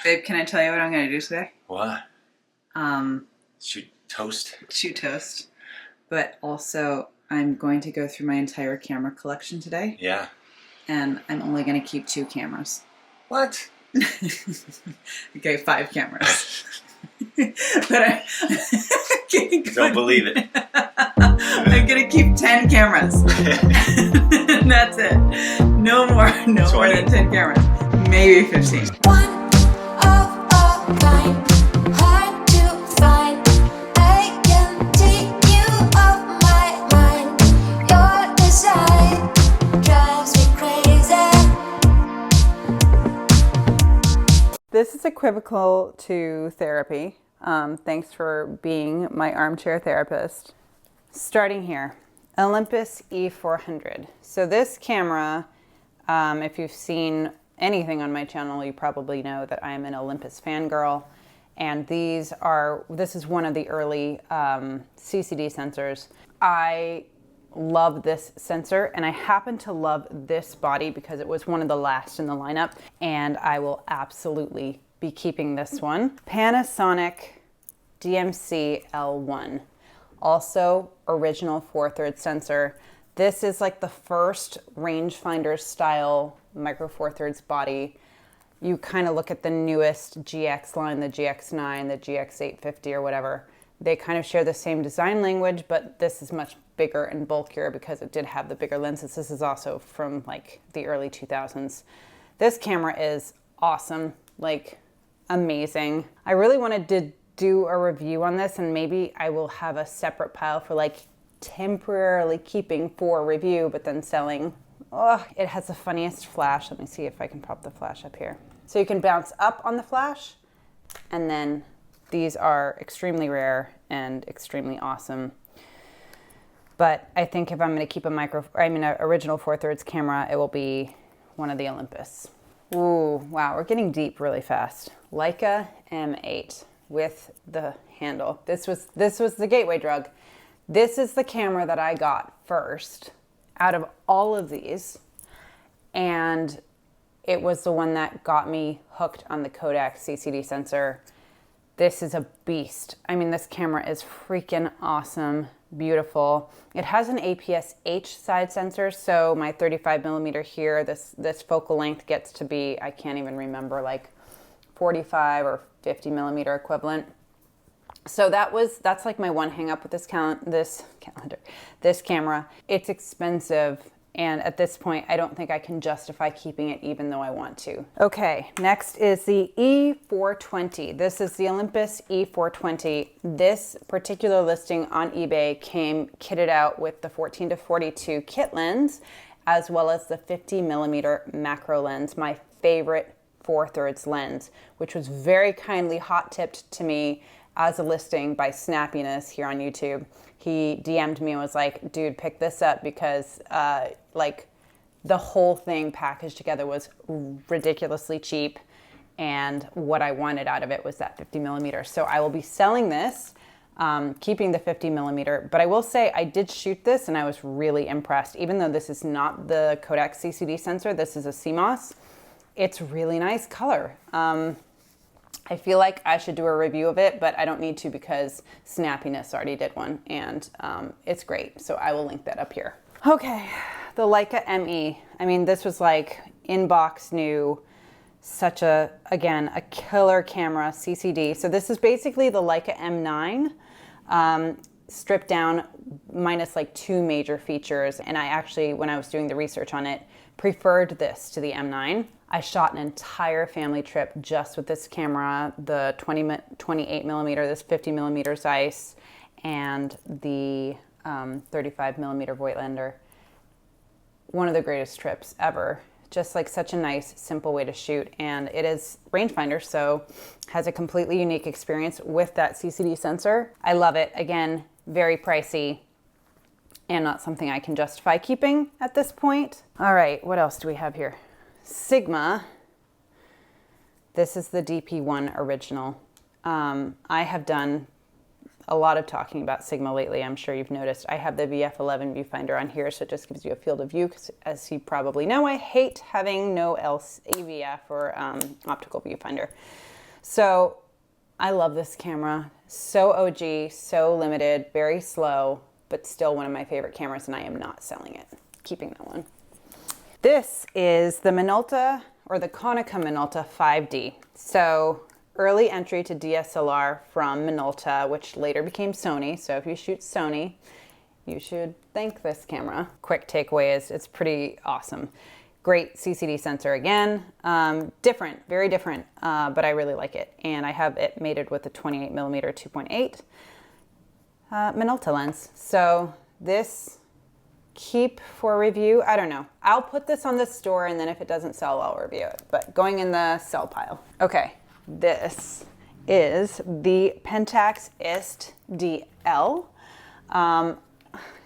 Babe, can I tell you what I'm going to do today? What? Shoot toast. Shoot toast. But also, I'm going to go through my entire camera collection today. Yeah. And I'm only going to keep 2 cameras. What? Okay, 5 cameras. But I don't believe it. I'm going to keep 10 cameras. And that's it. No more than 10 cameras. Maybe 15. One of a kind, hard to find. I can take you off my mind. Your design drives me crazy. This is equivocal to therapy. Thanks for being my armchair therapist. Starting here, Olympus E400. So this camera, if you've seen anything on my channel, you probably know that I am an Olympus fangirl. And this is one of the early CCD sensors. I love this sensor, and I happen to love this body because it was one of the last in the lineup, and I will absolutely be keeping this one. Panasonic DMC L1. Also original 4/3 sensor. This is like the first rangefinder style micro 4/3 body. You kind of look at the newest GX line, the GX9, the GX850 or whatever. They kind of share the same design language, but this is much bigger and bulkier because it did have the bigger lenses. This is also from like the early 2000s. This camera is awesome, like amazing. I really wanted to do a review on this, and maybe I will have a separate pile for like temporarily keeping for review, but then selling. Oh, it has the funniest flash. Let me see if I can pop the flash up here. So you can bounce up on the flash, and then these are extremely rare and extremely awesome. But I think if I'm going to keep an original 4/3 camera, it will be one of the Olympus. Ooh, wow, we're getting deep really fast. Leica M8 with the handle. This was the gateway drug. This is the camera that I got first out of all of these, and it was the one that got me hooked on the Kodak CCD sensor. This is a beast. I mean, this camera is freaking awesome, beautiful. It has an APS-H side sensor, so my 35mm here, this focal length gets to be, I can't even remember, like 45 or 50mm equivalent. So that's like my one hang up with this camera. It's expensive, and at this point I don't think I can justify keeping it even though I want to. Okay, next is the E420. This is the Olympus E420. This particular listing on eBay came kitted out with the 14-42 kit lens, as well as the 50mm macro lens, my favorite 4/3 lens, which was very kindly hot tipped to me as a listing by Snappiness here on YouTube. He DM'd me and was like, dude, pick this up because like the whole thing packaged together was ridiculously cheap, and what I wanted out of it was that 50mm. So I will be selling this, keeping the 50mm, but I will say I did shoot this and I was really impressed. Even though this is not the Kodak CCD sensor, this is a CMOS. It's really nice color. I feel like I should do a review of it, but I don't need to because Snappiness already did one, and it's great. So I will link that up here. Okay, the Leica M-E. I mean, this was like inbox new, such a killer camera, CCD. So this is basically the Leica M9, stripped down minus like 2 major features. And I actually, when I was doing the research on it, preferred this to the M9. I shot an entire family trip just with this camera, the 28mm, this 50mm Zeiss, and the 35mm Voigtlander. One of the greatest trips ever. Just like such a nice, simple way to shoot. And it is rangefinder, so has a completely unique experience with that CCD sensor. I love it. Again, very pricey and not something I can justify keeping at this point. All right, what else do we have here? Sigma. This is the DP1 original. I have done a lot of talking about Sigma lately. I'm sure you've noticed. I have the VF11 viewfinder on here, so it just gives you a field of view. 'Cause as you probably know, I hate having no AVF or optical viewfinder. So I love this camera. So OG, so limited, very slow, but still one of my favorite cameras, and I am not selling it. Keeping that one. This is the Minolta, or the Konica Minolta 5D. So early entry to DSLR from Minolta, which later became Sony. So if you shoot Sony, you should thank this camera. Quick takeaway is it's pretty awesome. Great CCD sensor again. Different, very different, but I really like it. And I have it mated with a 28mm 2.8 Minolta lens. So this keep for review, I don't know. I'll put this on the store, and then if it doesn't sell, I'll review it. But going in the sell pile. Okay. This is the Pentax istDL.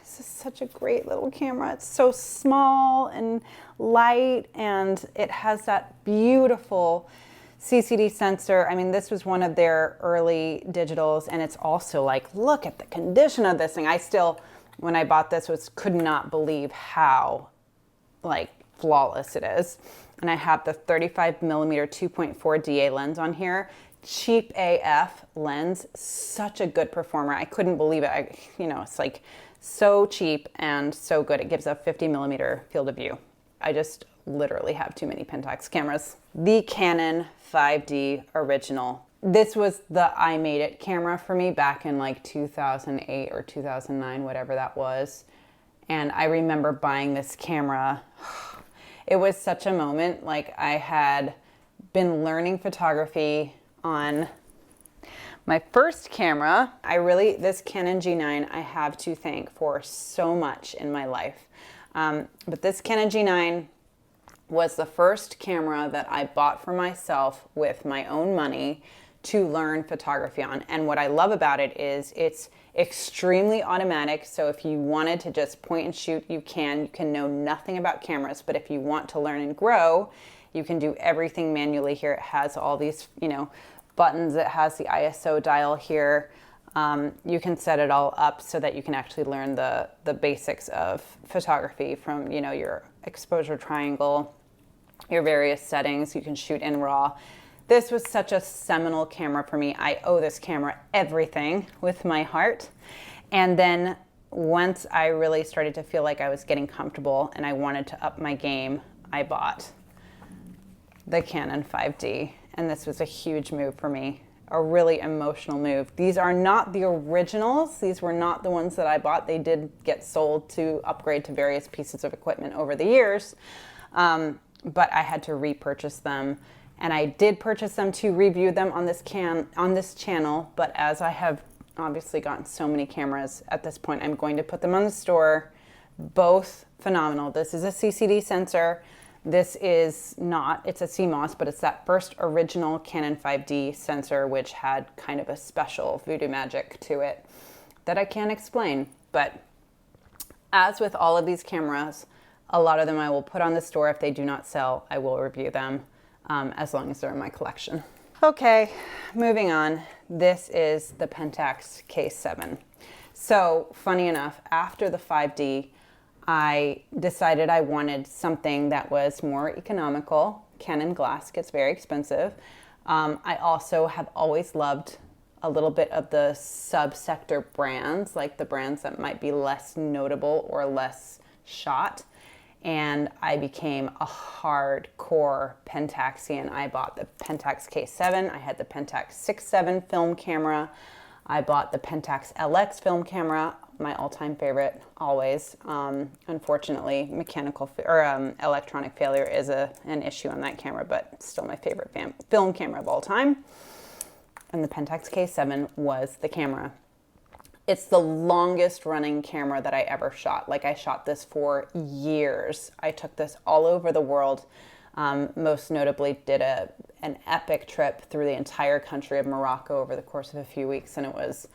This is such a great little camera. It's so small and light, and it has that beautiful CCD sensor. I mean, this was one of their early digitals, and it's also like, look at the condition of this thing. I still, when I bought this, could not believe how like flawless it is. And I have the 35mm 2.4 DA lens on here. Cheap AF lens, such a good performer. I couldn't believe it. It's like so cheap and so good. It gives a 50mm field of view. I just literally have too many Pentax cameras. The Canon 5D original. This was the I Made It camera for me back in like 2008 or 2009, whatever that was. And I remember buying this camera. It was such a moment. Like, I had been learning photography on my first camera. This Canon G9 I have to thank for so much in my life. But this Canon G9 was the first camera that I bought for myself with my own money to learn photography on. And what I love about it is it's extremely automatic. So if you wanted to just point and shoot, you can know nothing about cameras, but if you want to learn and grow, you can do everything manually here. It has all these, buttons. It has the ISO dial here. You can set it all up so that you can actually learn the basics of photography from, your exposure triangle, your various settings. You can shoot in RAW. This was such a seminal camera for me. I owe this camera everything with my heart. And then once I really started to feel like I was getting comfortable and I wanted to up my game, I bought the Canon 5D. And this was a huge move for me, a really emotional move. These are not the originals. These were not the ones that I bought. They did get sold to upgrade to various pieces of equipment over the years. But I had to repurchase them. And I did purchase them to review them on this channel, but as I have obviously gotten so many cameras at this point, I'm going to put them on the store. Both phenomenal. This is a CCD sensor. This is not, it's a CMOS, but it's that first original Canon 5D sensor, which had kind of a special voodoo magic to it that I can't explain. But as with all of these cameras, a lot of them I will put on the store. If they do not sell, I will review them. As long as they're in my collection. Okay, moving on. This is the Pentax K7. So funny enough, after the 5D, I decided I wanted something that was more economical. Canon glass gets very expensive. I also have always loved a little bit of the subsector brands, like the brands that might be less notable or less shot. And I became a hardcore Pentaxian. I bought the Pentax K7. I had the Pentax 6.7 film camera. I bought the Pentax LX film camera, my all-time favorite, always. Unfortunately, electronic failure is an issue on that camera, but still my favorite film camera of all time. And the Pentax K7 was the camera. It's the longest running camera that I ever shot. Like, I shot this for years. I took this all over the world. Most notably did an epic trip through the entire country of Morocco over the course of a few weeks. And it was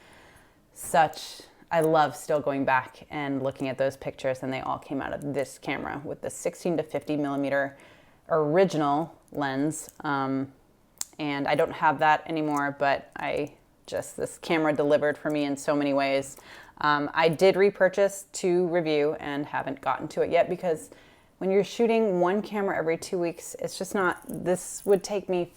I love still going back and looking at those pictures, and they all came out of this camera with the 16 to 50mm original lens. And I don't have that anymore, but I just this camera delivered for me in so many ways. I did repurchase to review and haven't gotten to it yet because when you're shooting one camera every 2 weeks, it's just not, this would take me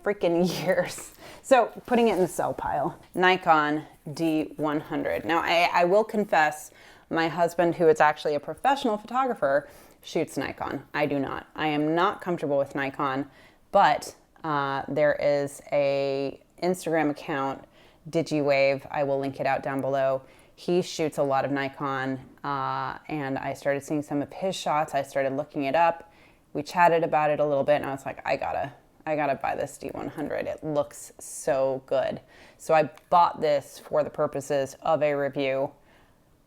freaking years. So putting it in the sell pile. Nikon D100. Now I will confess, my husband, who is actually a professional photographer, shoots Nikon. I do not. I am not comfortable with Nikon, but there is a Instagram account, DigiWave. I will link it out down below. He shoots a lot of Nikon, and I started seeing some of his shots. I started looking it up. We chatted about it a little bit, and I was like, I gotta buy this D100. It looks so good. So I bought this for the purposes of a review.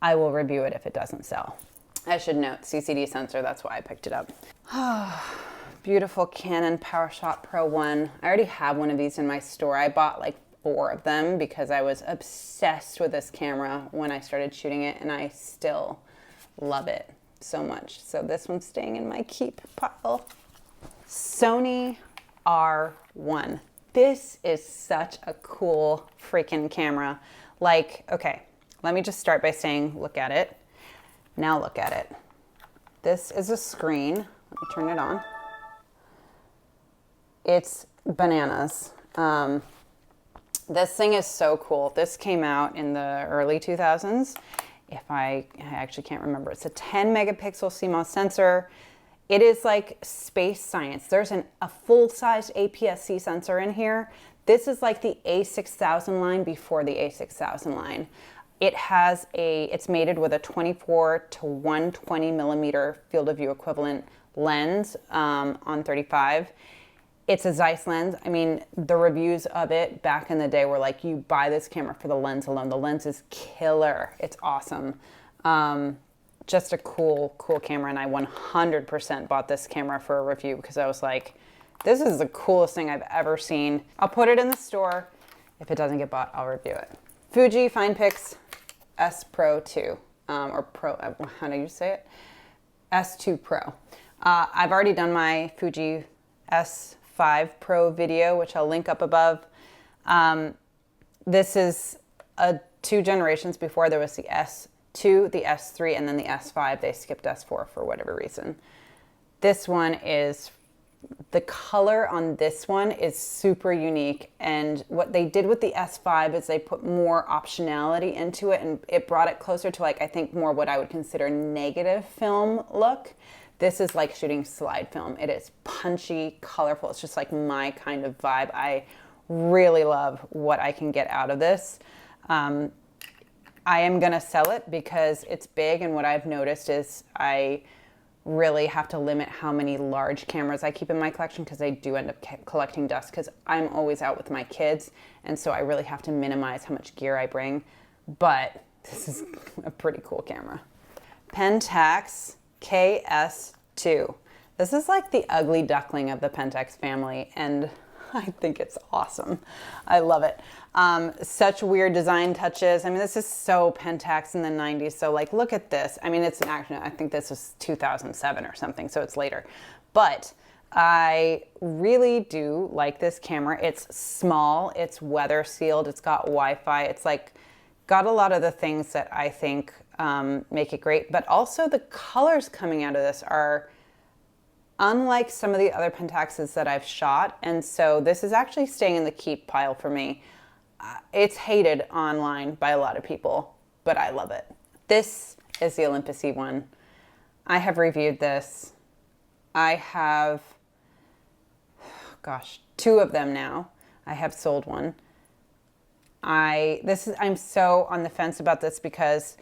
I will review it if it doesn't sell. I should note, CCD sensor, that's why I picked it up. Beautiful Canon Powershot Pro 1. I already have one of these in my store. I bought like 4 of them because I was obsessed with this camera when I started shooting it, and I still love it so much. So this one's staying in my keep pile. Sony R1. This is such a cool freaking camera. Like, okay, let me just start by saying, look at it. Now look at it. This is a screen. Let me turn it on. It's bananas. This thing is so cool. This came out in the early 2000s. I actually can't remember. It's a 10 megapixel CMOS sensor. It is like space science. There's a full-size APS-C sensor in here. This is like the A6000 line before the A6000 line. It's mated with a 24 to 120 millimeter field of view equivalent lens on 35. It's a Zeiss lens. I mean, the reviews of it back in the day were like, you buy this camera for the lens alone. The lens is killer. It's awesome. Just a cool camera, and I 100% bought this camera for a review because I was like, this is the coolest thing I've ever seen. I'll put it in the store. If it doesn't get bought, I'll review it. Fuji FinePix S Pro 2, or Pro, how do you say it? S2 Pro. I've already done my Fuji S5 Pro video, which I'll link up above. This is 2 generations before. There was the S2, the S3, and then the S5. They skipped S4 for whatever reason. This one is, the color on this one is super unique, and what they did with the S5 is they put more optionality into it, and it brought it closer to, like, I think more what I would consider negative film look. This is like shooting slide film. It is punchy, colorful. It's just like my kind of vibe. I really love what I can get out of this. I am gonna sell it because it's big, and what I've noticed is I really have to limit how many large cameras I keep in my collection because I do end up collecting dust because I'm always out with my kids, and so I really have to minimize how much gear I bring. But this is a pretty cool camera. Pentax KS2. This is like the ugly duckling of the Pentax family, and I think it's awesome. I love it. Such weird design touches. I mean, this is so Pentax in the 90s. So like, look at this. I mean, it's an action. I think this was 2007 or something, so it's later. But I really do like this camera. It's small, it's weather sealed, it's got Wi-Fi. It's like got a lot of the things that I think make it great, but also the colors coming out of this are unlike some of the other Pentaxes that I've shot, and so this is actually staying in the keep pile for me. It's hated online by a lot of people, but I love it. This is the Olympus E1. I have reviewed this. I have, gosh, 2 of them now. I have sold one. I'm so on the fence about this because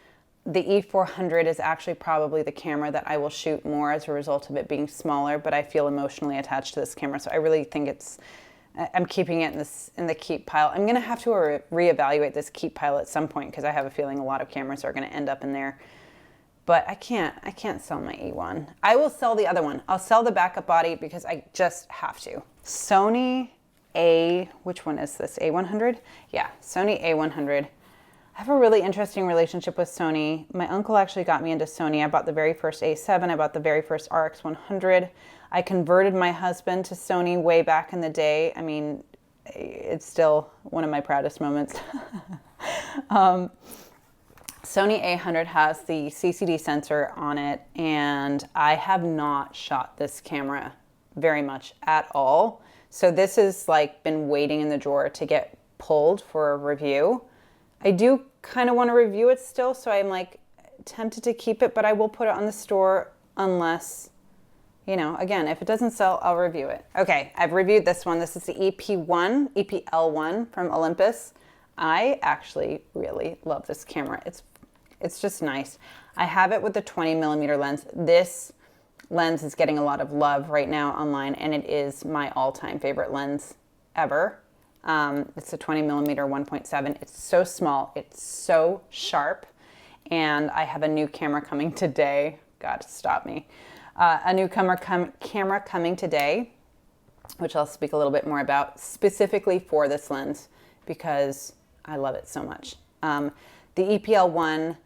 the E400 is actually probably the camera that I will shoot more as a result of it being smaller, but I feel emotionally attached to this camera, so I really think I'm keeping it in the keep pile. I'm gonna have to reevaluate this keep pile at some point because I have a feeling a lot of cameras are gonna end up in there. But I can't sell my E1. I will sell the other one. I'll sell the backup body because I just have to. Sony which one is this? A100? Yeah, Sony A100. I have a really interesting relationship with Sony. My uncle actually got me into Sony. I bought the very first A7. I bought the very first RX100. I converted my husband to Sony way back in the day. I mean, it's still one of my proudest moments. Sony A100 has the CCD sensor on it, and I have not shot this camera very much at all. So this has like been waiting in the drawer to get pulled for a review. I do kind of want to review it still, so I'm like tempted to keep it, but I will put it on the store unless, you know, again, if it doesn't sell, I'll review it. Okay, I've reviewed this one. This is the EPL1 from Olympus. I actually really love this camera. It's just nice. I have it with the 20mm lens. This lens is getting a lot of love right now online, and it is my all-time favorite lens ever. It's a 20mm 1.7. It's so small, it's so sharp, and I have a new camera coming today. God, stop me. A new camera coming today, which I'll speak a little bit more about, specifically for this lens because I love it so much. The EPL1,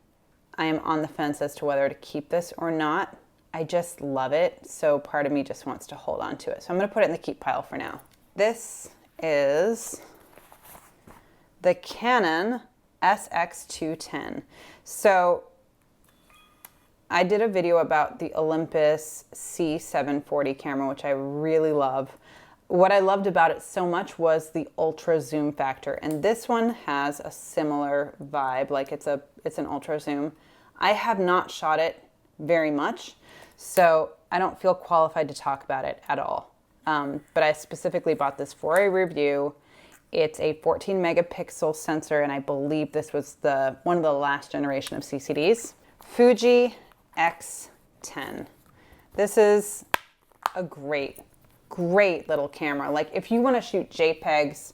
I am on the fence as to whether to keep this or not. I just love it, so part of me just wants to hold on to it. So I'm going to put it in the keep pile for now. This is the Canon SX210. So I did a video about the Olympus C740 camera, which I really love. What I loved about it so much was the ultra zoom factor, and this one has a similar vibe, like it's an ultra zoom. I have not shot it very much, so I don't feel qualified to talk about it at all. But I specifically bought this for a review. It's a 14 megapixel sensor, and I believe this was one of the last generation of CCDs. Fuji X10. This is a great little camera. Like if you want to shoot JPEGs,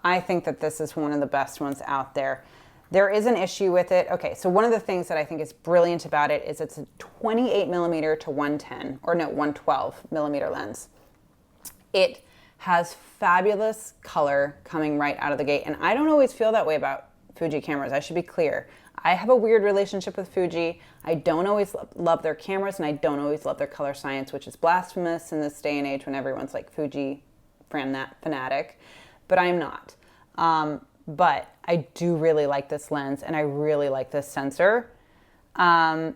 I think that this is one of the best ones out there. There is an issue with it. Okay, so one of the things that I think is brilliant about it is it's a 28mm to 110, or no, 112mm lens. It has fabulous color coming right out of the gate, and I don't always feel that way about Fuji cameras. I should be clear. I have a weird relationship with Fuji. I don't always love their cameras, and I don't always love their color science, which is blasphemous in this day and age when everyone's like Fuji fanatic, but I'm not. But I do really like this lens, and I really like this sensor. The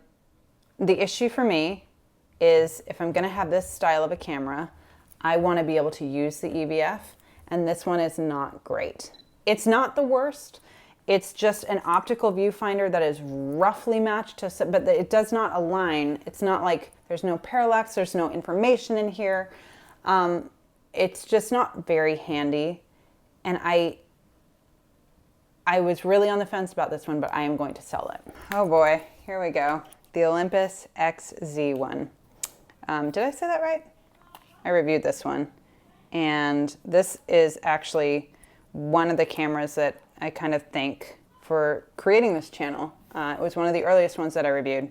issue for me is if I'm gonna have this style of a camera, I wanna be able to use the EVF, and this one is not great. It's not the worst. It's just an optical viewfinder that is roughly matched to, but it does not align. It's not like there's no parallax, there's no information in here. It's just not very handy. And I was really on the fence about this one, but I am going to sell it. Oh boy, here we go. The Olympus XZ1. Did I say that right? I reviewed this one. And this is actually one of the cameras that I kind of thank for creating this channel. It was one of the earliest ones that I reviewed.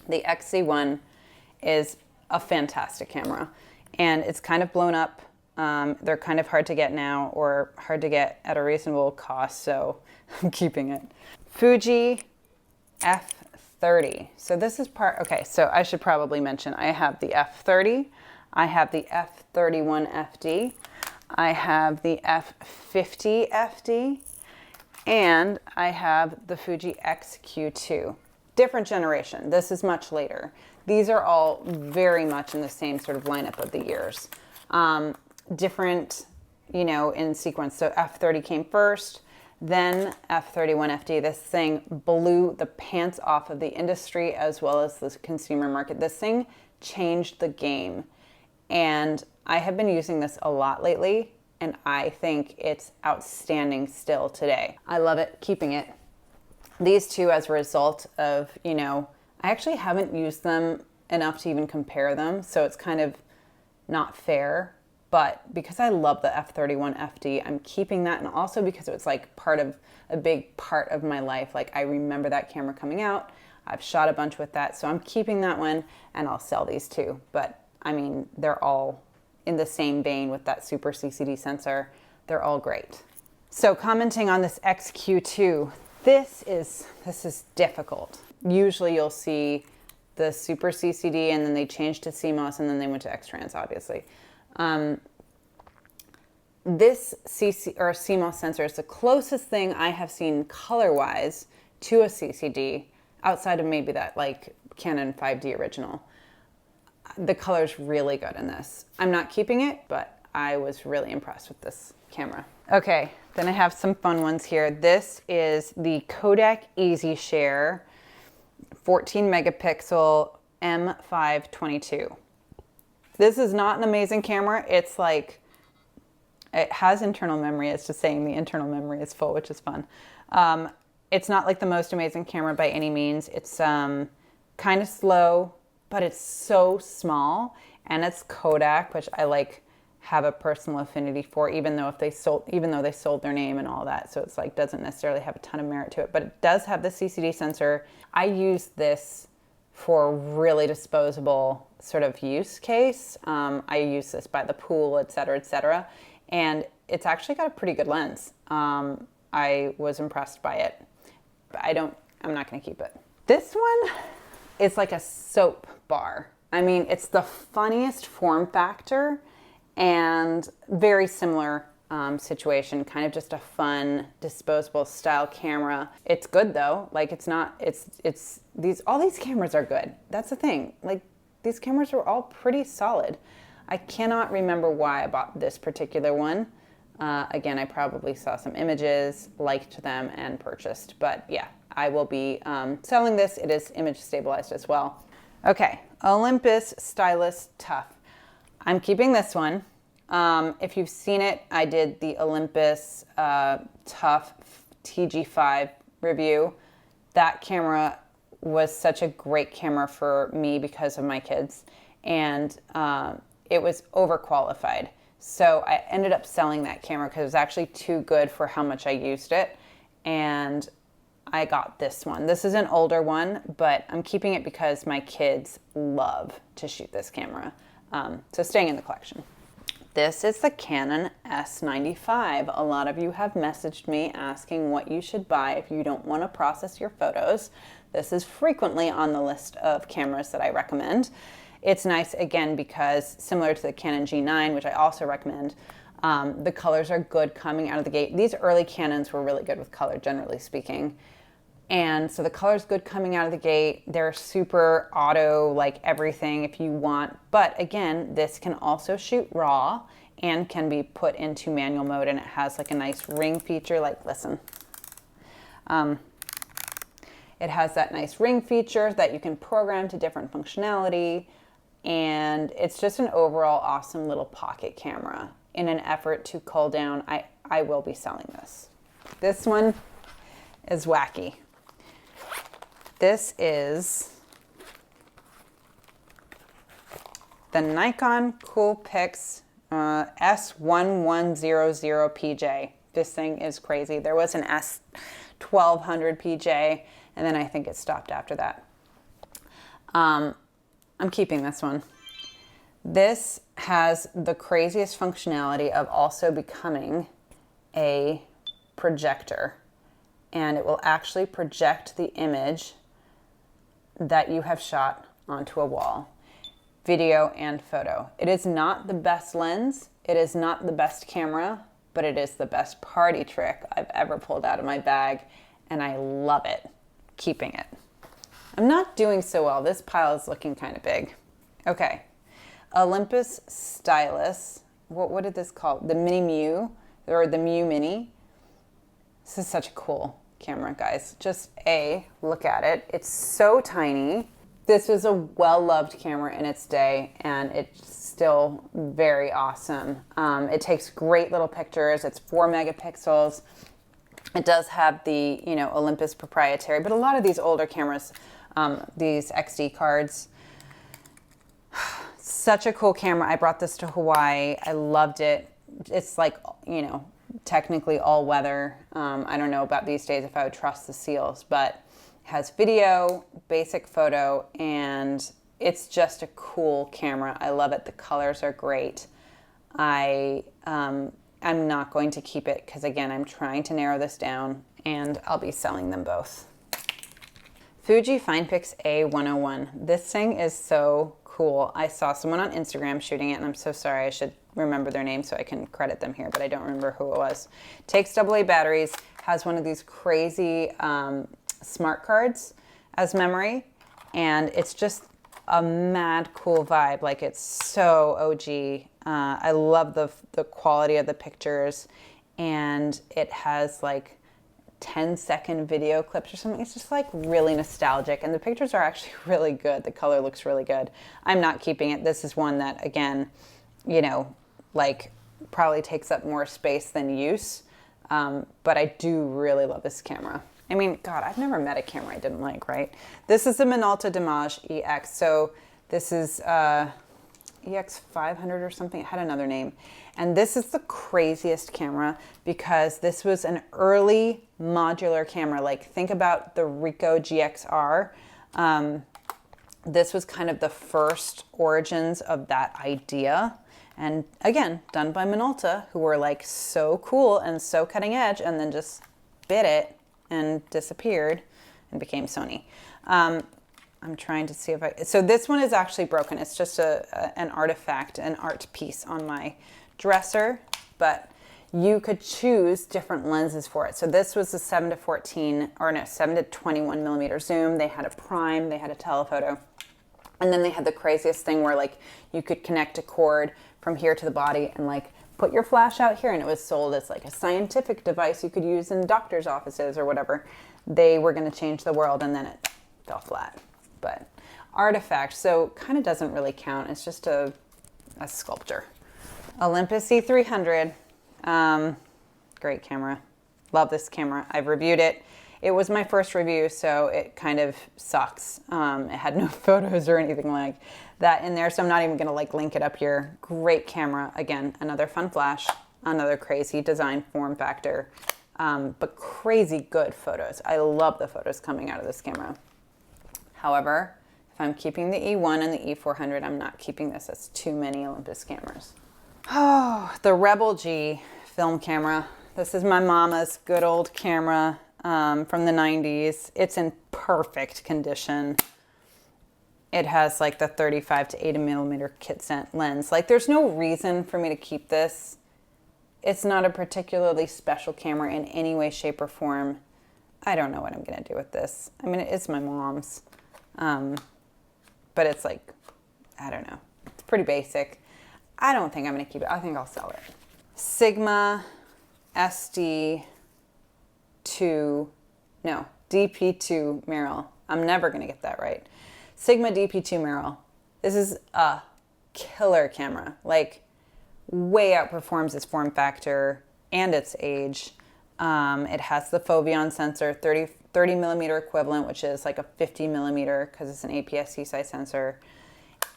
The XZ1 is a fantastic camera, and it's kind of blown up. They're kind of hard to get now, or hard to get at a reasonable cost, so I'm keeping it. Fuji F30. So this is okay, so I should probably mention I have the F30, I have the F31 FD, I have the F50 FD, and I have the Fuji XQ2. Different generation. This is much later. These are all very much in the same sort of lineup of the years. Different, you know, in sequence. So F30 came first, then F31 FD. This thing blew the pants off of the industry as well as the consumer market. This thing changed the game. And I have been using this a lot lately, and I think it's outstanding still today. I love it, keeping it. These two, as a result of, you know, I actually haven't used them enough to even compare them, so it's kind of not fair. But because I love the F31 FD, I'm keeping that, and also because it was like a big part of my life. Like I remember that camera coming out. I've shot a bunch with that, so I'm keeping that one, and I'll sell these two. But I mean, they're all in the same vein with that super CCD sensor. They're all great. So commenting on this XQ2, this is difficult. Usually you'll see the super CCD, and then they changed to CMOS, and then they went to X-Trans, obviously. this CC or CMOS sensor is the closest thing I have seen color-wise to a CCD outside of maybe that like Canon 5D original. The color's really good in this. I'm not keeping it, but I was really impressed with this camera. Okay, then I have some fun ones here. This is the Kodak EasyShare 14 megapixel M522. This is not an amazing camera. It's like, it has internal memory. It's just saying the internal memory is full, which is fun. It's not like the most amazing camera by any means. It's kind of slow, but it's so small, and it's Kodak, which I like have a personal affinity for, even though they sold their name and all that. So it's like doesn't necessarily have a ton of merit to it, but it does have the CCD sensor. I use this for really disposable sort of use case. I use this by the pool, et cetera, and it's actually got a pretty good lens. I was impressed by it, but I'm not gonna keep it. This one is like a soap bar. I mean, it's the funniest form factor and very similar situation, kind of just a fun disposable style camera. It's good though. Like all these cameras are good. That's the thing. Like these cameras are all pretty solid. I cannot remember why I bought this particular one. Again, I probably saw some images, liked them, and purchased. But yeah, I will be selling this. It is image stabilized as well. Okay, Olympus Stylus Tough. I'm keeping this one. If you've seen it, I did the Olympus Tough TG5 review. That camera was such a great camera for me because of my kids, and it was overqualified. So I ended up selling that camera because it was actually too good for how much I used it, and I got this one. This is an older one, but I'm keeping it because my kids love to shoot this camera. So staying in the collection. This is the Canon S95. A lot of you have messaged me asking what you should buy if you don't want to process your photos. This is frequently on the list of cameras that I recommend. It's nice, again, because similar to the Canon G9, which I also recommend, the colors are good coming out of the gate. These early Canons were really good with color, generally speaking. And so the color's good coming out of the gate. They're super auto, like everything if you want. But again, this can also shoot RAW and can be put into manual mode, and it has like a nice ring feature. Like, listen. It has that nice ring feature that you can program to different functionality. And it's just an overall awesome little pocket camera. In an effort to cull down, I will be selling this. This one is wacky. This is the Nikon Coolpix S1100PJ. This thing is crazy. There was an S1200 PJ, and then I think it stopped after that. I'm keeping this one. This has the craziest functionality of also becoming a projector, and it will actually project the image that you have shot onto a wall, video and photo. It is not the best lens, it is not the best camera, but it is the best party trick I've ever pulled out of my bag, and I love it. Keeping it. I'm not doing so well. This pile is looking kind of big. Okay, Olympus Stylus. What did this call? The Mini Mew, or the Mew Mini. This is such a cool camera, guys. Just look at it. It's so tiny. This was a well-loved camera in its day, and it's still very awesome. It takes great little pictures. It's 4 megapixels. It does have the, Olympus proprietary, but a lot of these older cameras, these XD cards, such a cool camera. I brought this to Hawaii. I loved it. It's like, technically all weather. I don't know about these days if I would trust the seals, but it has video, basic photo, and it's just a cool camera. I love it. The colors are great. I'm not going to keep it because, again, I'm trying to narrow this down, and I'll be selling them both. Fuji FinePix A101. This thing is so cool. I saw someone on Instagram shooting it, and I'm so sorry. I should remember their name so I can credit them here, but I don't remember who it was. Takes AA batteries, has one of these crazy smart cards as memory, and it's just a mad cool vibe. Like, it's so OG. I love the quality of the pictures, and it has like 10-second video clips or something. It's just like really nostalgic, and the pictures are actually really good. The color looks really good. I'm not keeping it. This is one that, again, you know, like probably takes up more space than use, but I do really love this camera. I mean, God, I've never met a camera I didn't like, right? This is the Minolta Damage EX. So this is EX500 or something. It had another name. And this is the craziest camera because this was an early modular camera. Like, think about the Ricoh GXR. This was kind of the first origins of that idea. And again, done by Minolta, who were like so cool and so cutting edge, and then just bit it and disappeared and became Sony. I'm trying to see if so this one is actually broken. It's just an artifact, an art piece on my dresser, but you could choose different lenses for it. So this was a 7 to 14, or no, 7 to 21 millimeter zoom. They had a prime, they had a telephoto. And then they had the craziest thing where like you could connect a cord from here to the body and like put your flash out here, and it was sold as like a scientific device you could use in doctor's offices or whatever. They were going to change the world, and then it fell flat. But artifact, so kind of doesn't really count. It's just a sculpture. Olympus E300, great camera. Love this camera. I've reviewed it. It was my first review, so it kind of sucks. It had no photos or anything like that in there, so I'm not even gonna like link it up here. Great camera. Again, another fun flash, another crazy design form factor, but crazy good photos. I love the photos coming out of this camera. However, if I'm keeping the E1 and the E400, I'm not keeping this. That's too many Olympus cameras. Oh, the Rebel G film camera. This is my mama's good old camera from the 90s. It's in perfect condition. It has like the 35 to 80 millimeter kit lens. Like, there's no reason for me to keep this. It's not a particularly special camera in any way, shape, or form. I don't know what I'm gonna do with this. I mean, it's my mom's. But it's like, I don't know. It's pretty basic. I don't think I'm gonna keep it. I think I'll sell it. Sigma SD2, no, DP2 Merrill. I'm never gonna get that right. Sigma DP2 Merrill. This is a killer camera. Like, way outperforms its form factor and its age. It has the foveon sensor, 30 millimeter equivalent, which is like a 50 millimeter because it's an APS-C size sensor.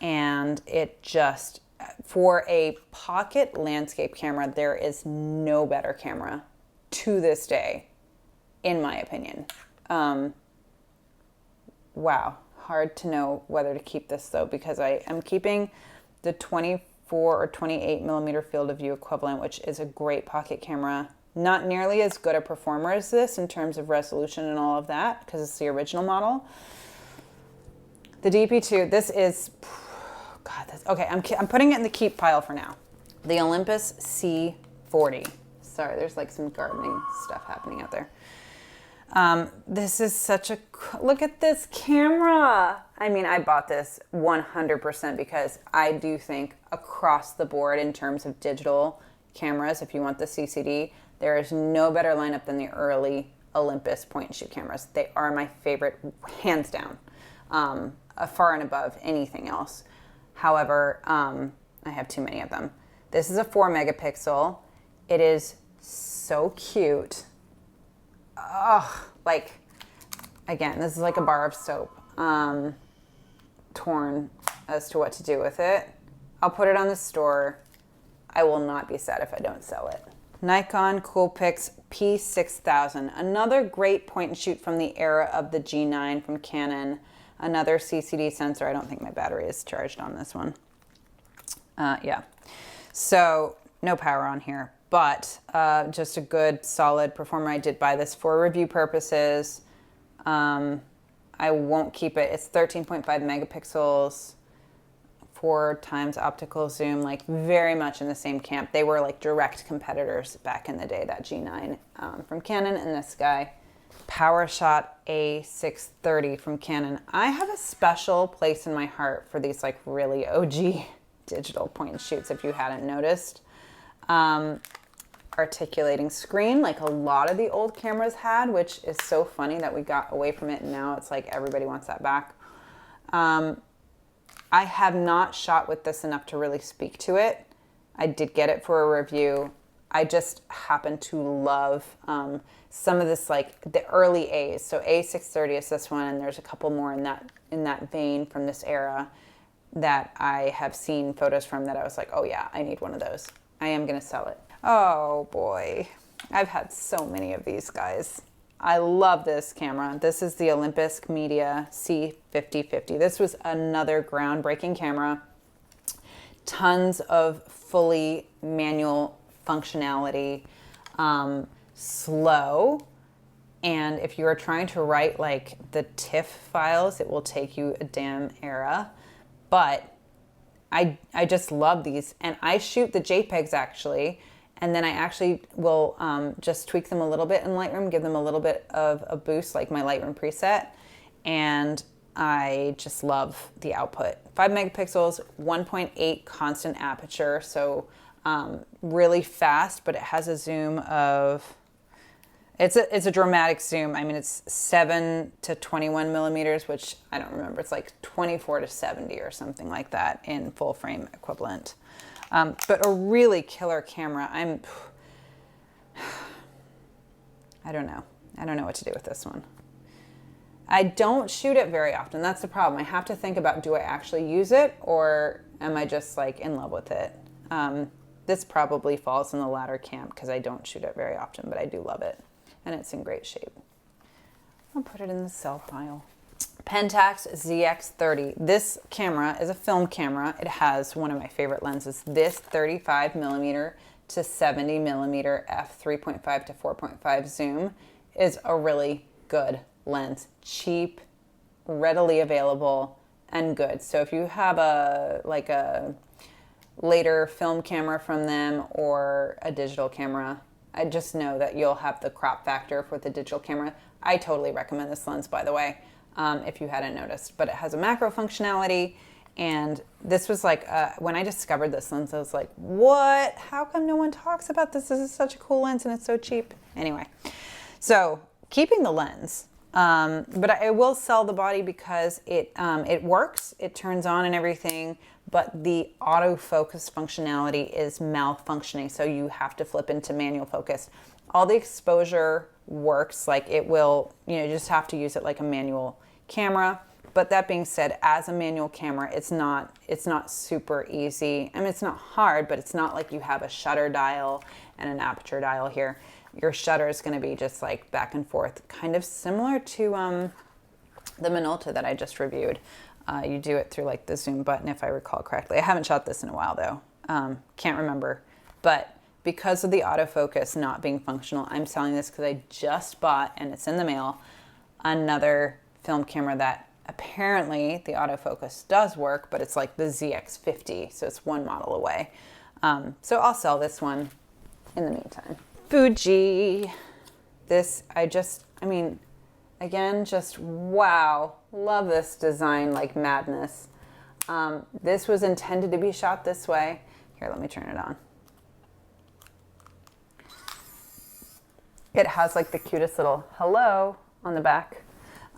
And it just, for a pocket landscape camera, there is no better camera to this day, in my opinion. Wow, hard to know whether to keep this though, because I am keeping the 24 or 28 millimeter field of view equivalent, which is a great pocket camera. Not nearly as good a performer as this in terms of resolution and all of that, because it's the original model. The DP2, this is, God, this, okay, I'm putting it in the keep pile for now. The Olympus C40. Sorry, there's like some gardening stuff happening out there. This is such a, look at this camera. I mean, I bought this 100% because I do think across the board in terms of digital cameras, if you want the CCD, there is no better lineup than the early Olympus point and shoot cameras. They are my favorite, hands down, far and above anything else. However, I have too many of them. This is a 4 megapixel. It is so cute. Ugh, like, again, this is like a bar of soap. Torn as to what to do with it. I'll put it on the store. I will not be sad if I don't sell it. Nikon Coolpix P6000, another great point and shoot from the era of the G9 from Canon. Another CCD sensor. I don't think my battery is charged on this one. Yeah, so no power on here, but just a good solid performer. I did buy this for review purposes. I won't keep it. It's 13.5 megapixels, 4 times optical zoom, like very much in the same camp. They were like direct competitors back in the day, that G9 from Canon, and this guy, Powershot A630 from Canon. I have a special place in my heart for these like really OG digital point and shoots, if you hadn't noticed. Articulating screen like a lot of the old cameras had, which is so funny that we got away from it and now it's like everybody wants that back. I have not shot with this enough to really speak to it. I did get it for a review. I just happen to love some of this, like the early A's. So A630 is this one, and there's a couple more in that vein from this era that I have seen photos from that I was like, oh yeah, I need one of those. I am gonna sell it. Oh boy, I've had so many of these guys. I love this camera. This is the Olympus Media C5050. This was another groundbreaking camera. Tons of fully manual functionality, slow. And if you are trying to write like the TIFF files, it will take you a damn era. But I just love these. And I shoot the JPEGs actually. And then I actually will just tweak them a little bit in Lightroom, give them a little bit of a boost, like my Lightroom preset. And I just love the output. 5 megapixels, 1.8 constant aperture. So really fast, but it has a zoom of, it's a dramatic zoom. I mean, it's 7 to 21 millimeters, which I don't remember. It's like 24 to 70 or something like that in full frame equivalent. But a really killer camera. I don't know. I don't know what to do with this one. I don't shoot it very often. That's the problem. I have to think about, do I actually use it or am I just like in love with it? This probably falls in the latter camp because I don't shoot it very often, but I do love it. And it's in great shape. I'll put it in the sell pile. Pentax ZX30. This camera is a film camera. It has one of my favorite lenses. This 35 millimeter to 70 millimeter f3.5 to 4.5 zoom is a really good lens. Cheap, readily available, and good. So if you have a later film camera from them or a digital camera, I just know that you'll have the crop factor for the digital camera. I totally recommend this lens, by the way. If you hadn't noticed, but it has a macro functionality. And this was like, when I discovered this lens, I was like, what? How come no one talks about this? This is such a cool lens and it's so cheap. Anyway, so keeping the lens, but I will sell the body because it works, it turns on and everything, but the autofocus functionality is malfunctioning. So you have to flip into manual focus. All the exposure works, like it will, you just have to use it like a manual camera. But that being said, as a manual camera, it's not super easy. I mean, it's not hard, but it's not like you have a shutter dial and an aperture dial here. Your shutter is going to be just like back and forth, kind of similar to the Minolta that I just reviewed. You do it through like the zoom button, if I recall correctly. I haven't shot this in a while though. Can't remember. But because of the autofocus not being functional, I'm selling this because I just bought, and it's in the mail, another film camera that apparently the autofocus does work, but it's like the ZX50, so it's one model away. So I'll sell this one in the meantime. Fuji. This, I mean, again, just wow. Love this design like madness. This was intended to be shot this way. Here, let me turn it on. It has like the cutest little hello on the back.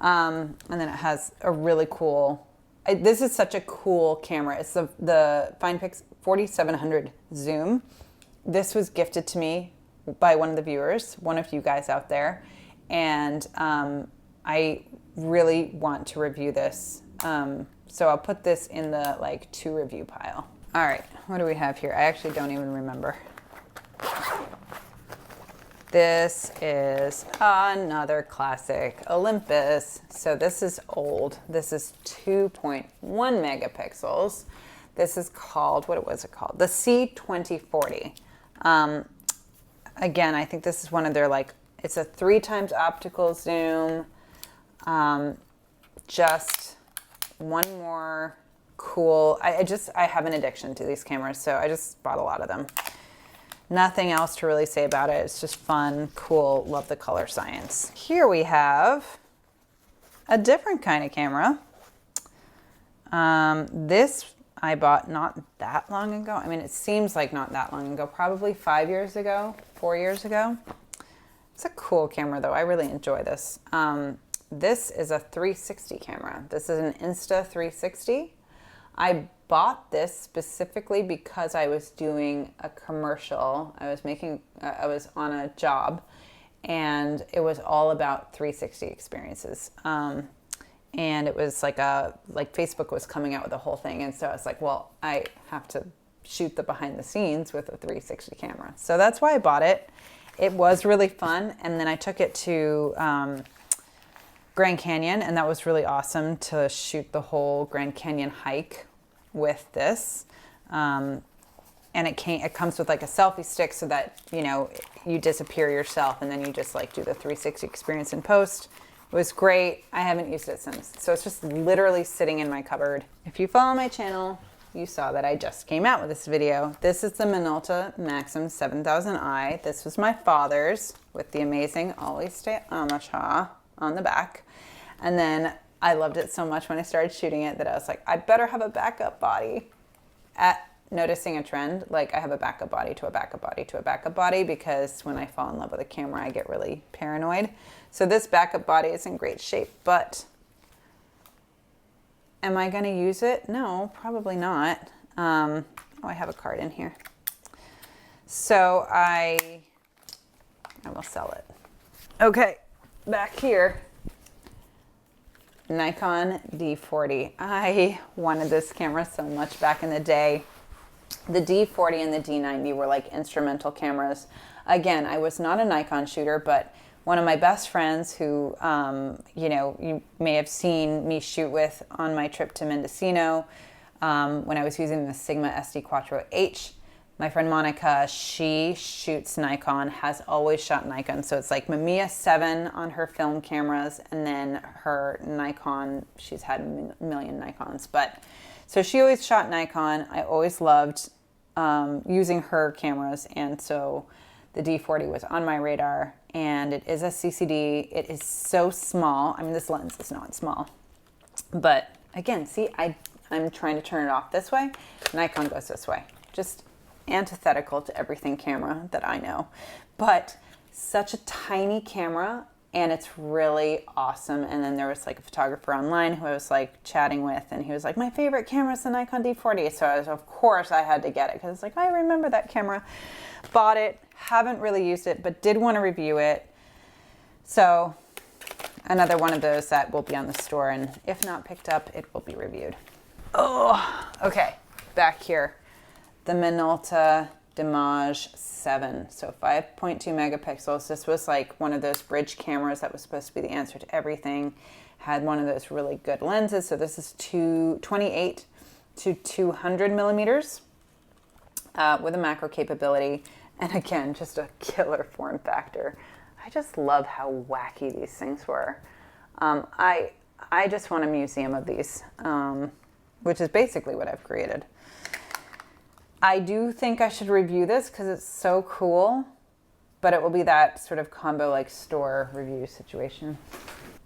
And then it has a really cool, this is such a cool camera. It's the Finepix 4700 zoom. This was gifted to me by one of the viewers, one of you guys out there. And I really want to review this. So I'll put this in the like to review pile. All right, what do we have here? I actually don't even remember. This is another classic Olympus. So this is old. This is 2.1 megapixels. This is called, what was it called? The C2040. Again, I think this is one of their like, it's a 3 times optical zoom. Just one more cool. I have an addiction to these cameras, so I just bought a lot of them. Nothing else to really say about it. It's just fun, cool, love the color science. Here we have a different kind of camera. This I bought not that long ago. I mean, it seems like not that long ago, probably 5 years ago, 4 years ago. It's a cool camera though. I really enjoy this. This is a 360 camera. This is an Insta360. I bought this specifically because I was doing a commercial. I was on a job and it was all about 360 experiences. And it was like Facebook was coming out with the whole thing. And so I was like, well, I have to shoot the behind the scenes with a 360 camera. So that's why I bought it. It was really fun. And then I took it to Grand Canyon, and that was really awesome to shoot the whole Grand Canyon hike with this. And it comes with like a selfie stick so that, you know, you disappear yourself and then you just like do the 360 experience in post. It was great. I haven't used it since. So it's just literally sitting in my cupboard. If you follow my channel, you saw that I just came out with this video. This is the Minolta Maxim 7000i. This was my father's with the amazing Always Stay Amacha on the back. And then I loved it so much when I started shooting it that I was like, I better have a backup body. Noticing a trend, like I have a backup body to a backup body to a backup body, because when I fall in love with a camera, I get really paranoid. So this backup body is in great shape, but am I going to use it? No, probably not. Oh, I have a card in here. So I will sell it. Okay, back here. Nikon D40. I wanted this camera so much back in the day. The D40 and the D90 were like instrumental cameras. Again, I was not a Nikon shooter, but one of my best friends who, you know, you may have seen me shoot with on my trip to Mendocino when I was using the Sigma SD4H. My friend Monica, she shoots Nikon, has always shot Nikon. So it's like Mamiya 7 on her film cameras, and then her Nikon, she's had a million Nikons. But so she always shot Nikon. I always loved using her cameras, and so the D40 was on my radar, and it is a CCD. It is so small. I mean, this lens is not small, but again, see, I'm trying to turn it off this way. Nikon goes this way. Just antithetical to everything camera that I know, but such a tiny camera, and it's really awesome. And then there was like a photographer online who I was like chatting with, and he was like, my favorite camera is the Nikon D40. So of course I had to get it, because it's like, I remember that camera. Bought it, haven't really used it, but did want to review it. So another one of those that will be on the store, and if not picked up, it will be reviewed. Oh, okay, back here. The Minolta Dimage 7, so 5.2 megapixels. This was like one of those bridge cameras that was supposed to be the answer to everything. Had one of those really good lenses. So this is 28 to 200 millimeters with a macro capability. And again, just a killer form factor. I just love how wacky these things were. I just want a museum of these, which is basically what I've created. I do think I should review this because it's so cool, but it will be that sort of combo like store review situation.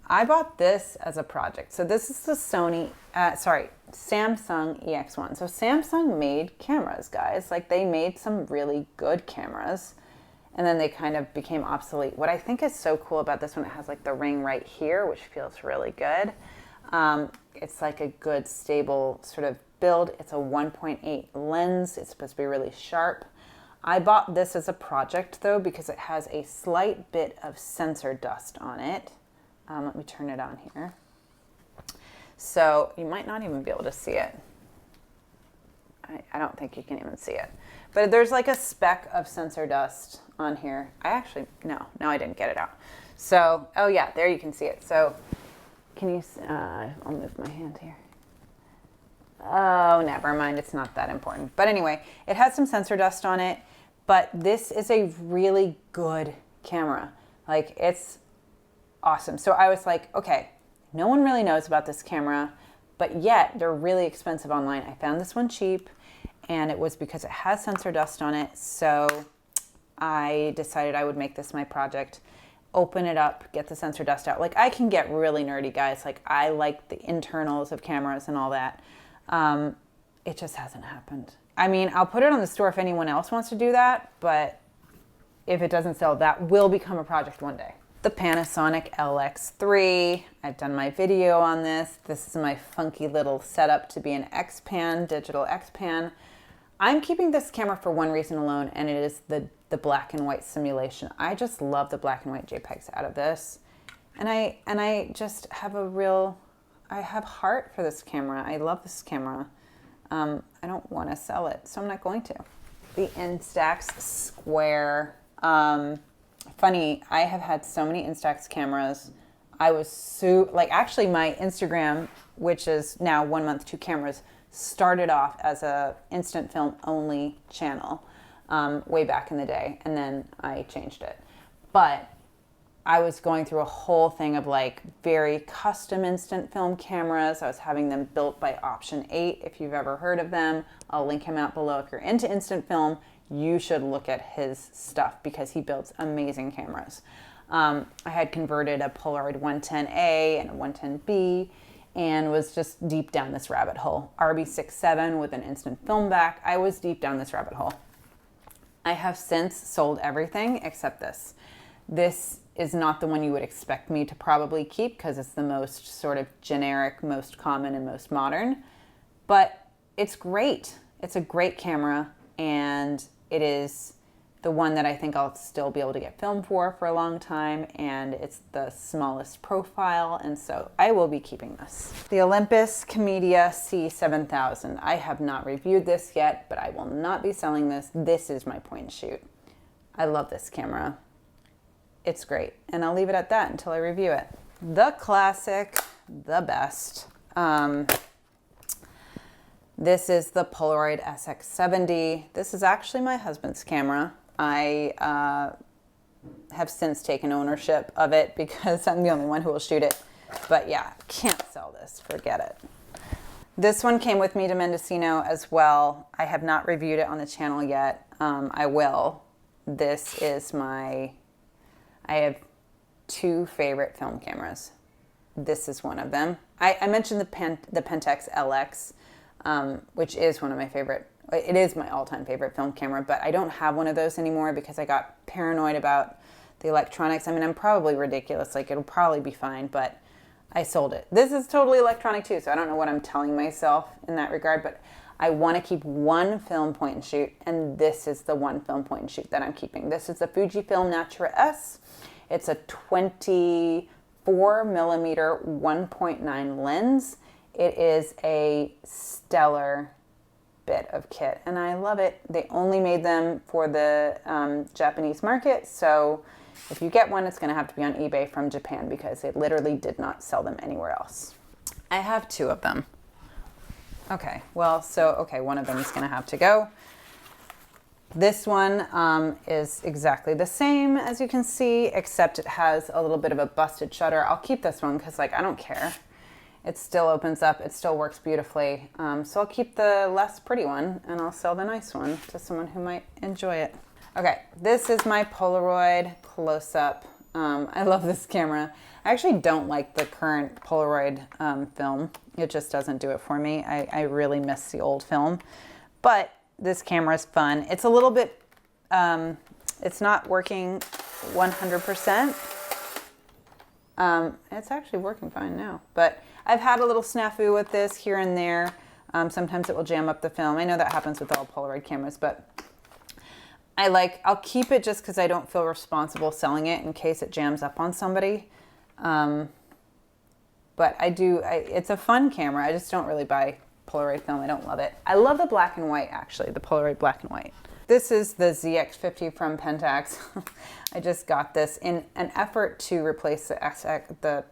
I bought this as a project. So this is the Samsung EX1. So Samsung made cameras, guys. Like they made some really good cameras, and then they kind of became obsolete. What I think is so cool about this one, it has like the ring right here, which feels really good. It's like a good stable sort of build. It's a 1.8 lens. It's supposed to be really sharp. I bought this as a project though, because it has a slight bit of sensor dust on it. Let me turn it on here. So you might not even be able to see it. I don't think you can even see it. But there's like a speck of sensor dust on here. No, I didn't get it out. So, oh yeah, there you can see it. So can you, I'll move my hand here. Oh, never mind. It's not that important. But anyway, it has some sensor dust on it, but this is a really good camera. Like it's awesome. So I was like, okay, no one really knows about this camera, but yet they're really expensive online. I found this one cheap, and it was because it has sensor dust on it. So I decided I would make this my project. Open it up, get the sensor dust out. Like, I can get really nerdy, guys. Like, I like the internals of cameras and all that. It just hasn't happened. I mean, I'll put it on the store if anyone else wants to do that, but if it doesn't sell, that will become a project one day. The Panasonic LX3. I've done my video on this. This is my funky little setup to be an X-Pan, digital X-Pan. I'm keeping this camera for one reason alone, and it is the black and white simulation. I just love the black and white JPEGs out of this. And I just have I have heart for this camera. I love this camera. I don't want to sell it, so I'm not going to. The Instax Square. Funny, I have had so many Instax cameras. I was actually my Instagram, which is now 1 month, 2 cameras, started off as a instant film only channel way back in the day, and then I changed it. But I was going through a whole thing of like very custom instant film cameras. I was having them built by Option 8, if you've ever heard of them. I'll link him out below. If you're into instant film, you should look at his stuff because he builds amazing cameras. I had converted a Polaroid 110A and a 110B and was just deep down this rabbit hole. RB67 with an instant film back. I was deep down this rabbit hole. I have since sold everything except this. This is not the one you would expect me to probably keep because it's the most sort of generic, most common, and most modern. But it's great. It's a great camera, and it is the one that I think I'll still be able to get film for a long time, and it's the smallest profile, and so I will be keeping this. The Olympus Comedia C7000. I have not reviewed this yet, but I will not be selling this. This is my point and shoot. I love this camera. It's great, and I'll leave it at that until I review it. The classic, the best. This is the Polaroid SX70. This is actually my husband's camera. I have since taken ownership of it because I'm the only one who will shoot it. But yeah, can't sell this, forget it. This one came with me to Mendocino as well. I have not reviewed it on the channel yet. I will. This is I have 2 favorite film cameras. This is one of them. I mentioned the Pentax LX, which is one of my favorite. It is my all-time favorite film camera, but I don't have one of those anymore because I got paranoid about the electronics. I mean, I'm probably ridiculous. Like, it'll probably be fine, but I sold it. This is totally electronic too, so I don't know what I'm telling myself in that regard, but I want to keep one film point and shoot, and this is the one film point and shoot that I'm keeping. This is the Fujifilm Natura S. It's a 24 millimeter 1.9 lens. It is a stellar bit of kit, and I love it. They only made them for the Japanese market, so if you get one, it's going to have to be on eBay from Japan because they literally did not sell them anywhere else. I have 2 of them. Okay, well, one of them is going to have to go. This one is exactly the same, as you can see, except it has a little bit of a busted shutter. I'll keep this one because, like, I don't care. It still opens up. It still works beautifully. So I'll keep the less pretty one, and I'll sell the nice one to someone who might enjoy it. Okay, this is my Polaroid close-up. I love this camera. I actually don't like the current Polaroid film. It just doesn't do it for me. I really miss the old film. But this camera is fun. It's a little bit, it's not working 100%. It's actually working fine now. But I've had a little snafu with this here and there. Sometimes it will jam up the film. I know that happens with all Polaroid cameras, but I'll keep it just because I don't feel responsible selling it in case it jams up on somebody. But it's a fun camera. I just don't really buy Polaroid film. I don't love it. I love the black and white, actually, the Polaroid black and white. This is the ZX50 from Pentax. I just got this in an effort to replace the